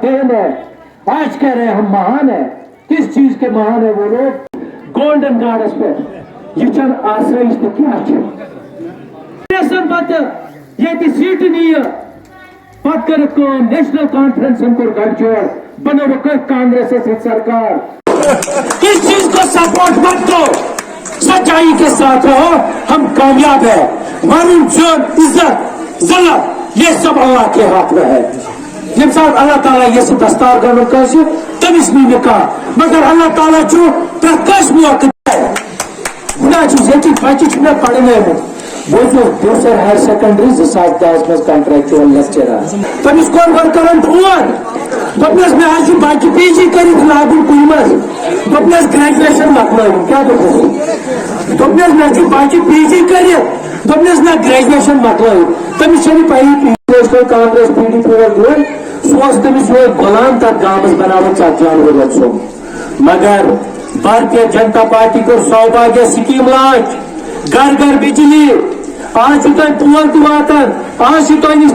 Then है। आज कह रहे हैं हम महान है, किस चीज के महान है वो लोग? गोल्डन गार्डस पे ये आश्रय क्या ये सीट नहीं है पत्कर को नेशनल कॉन्फ्रेंस को गठजोड़ बनो कांग्रेस से सरकार। इस चीज को सपोर्ट मत दो, सच्चाई के साथ रहो, हम कामयाब है। मालूम जोन इज्जत जल्लत ये सब अल्लाह के हाथ में है। जब साहब अल्लाह ताला ये सब दस्तार गवर्नमेंट कैसे तब इसमें ने कहा मगर अल्लाह ताला जो प्रकाश में ना चीजें बच्चे में पढ़ने में वो जो दूसरे हायर सेकेंडरी जिसाफ दास में कॉन्ट्रैक्चुअल लेक्चरर तब इसको वर्कर फोन दपनस में आज बाकी पीजी करी लागू कुमस दपनस ग्रेजुएशन मतलब क्या दपनस में आज बाकी पीजी करी दपनस ना ग्रेजुएशन मतलब तब इससे पहले को कांग्रेस पीडीपी और सोच तमिस वो गुलाम तक गामस बनाव चाचान हो मगर भारतीय जनता पार्टी को सौभाग्य स्कीम लॉन्च घर घर बिजली आज पोल तान आज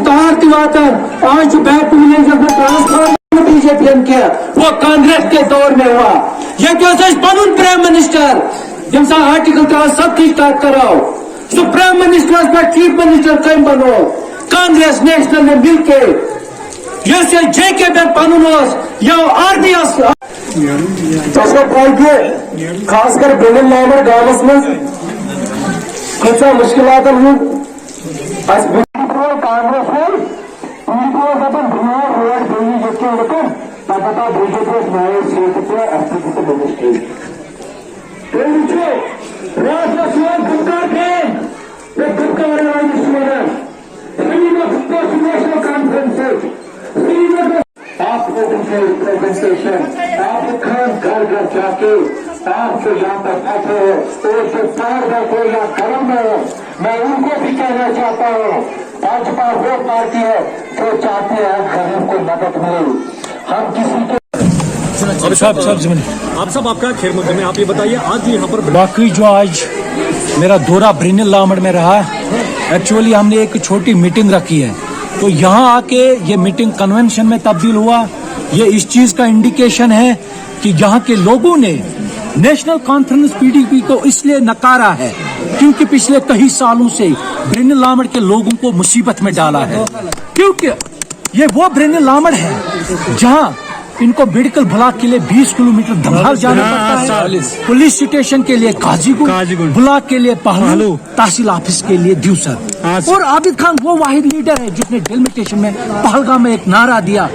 तार तान आज बैक विलेज ट्रांसफार्मर बीजेपी किया वो कांग्रेस के दौर में हुआ। ये पन प्राइम मिनिस्टर जब आर्टिकल का सब कुछ तक कराओ सो प्राइम मिनिस्टर पर चीफ मिनिस्टर कम बनो कांग्रेस नेशनल ने मिलके जे के पे पन या आरडीएस खासकर बेलन लामर गांवस में कचा मुश्किलात कांग्रेस रोड पता बीजेपी नए सीट पे अस्तित्व मिनिस्ट्री आपको प्रेजेंटेशन आप घर घर जाके आपसे यहाँ पर बैठे हो और जो पार बैठे या गर्म में मैं उनको भी कहना चाहता हूँ भाजपा वो पार्टी है जो चाहते हैं गरीब को मदद मिले। हम किसी के आप सब आपका खैर मकदम है। आप ये बताइए आज यहाँ पर बाकी जो आज मेरा दौरा ब्रिनिल लामड़ में रहा एक्चुअली हमने एक छोटी मीटिंग रखी है तो यहाँ आके ये मीटिंग कन्वेंशन में तब्दील हुआ। ये इस चीज का इंडिकेशन है कि यहाँ के लोगों ने नेशनल कॉन्फ्रेंस पीडीपी को इसलिए नकारा है क्योंकि पिछले कई सालों से ब्रिनिल लामड़ के लोगों को मुसीबत में डाला है। क्योंकि ये वो ब्रिनिल लामड़ है जहाँ इनको मेडिकल ब्लॉक के लिए 20 किलोमीटर धमहाल जाना पड़ता है, पुलिस स्टेशन के लिए काजीगुंड, ब्लॉक के लिए पहलू, तहसील ऑफिस के लिए द्यूसर। और आबिद खान वो वाहिद लीडर है जिसने डेलिमिटेशन में पहलगाम में एक नारा दिया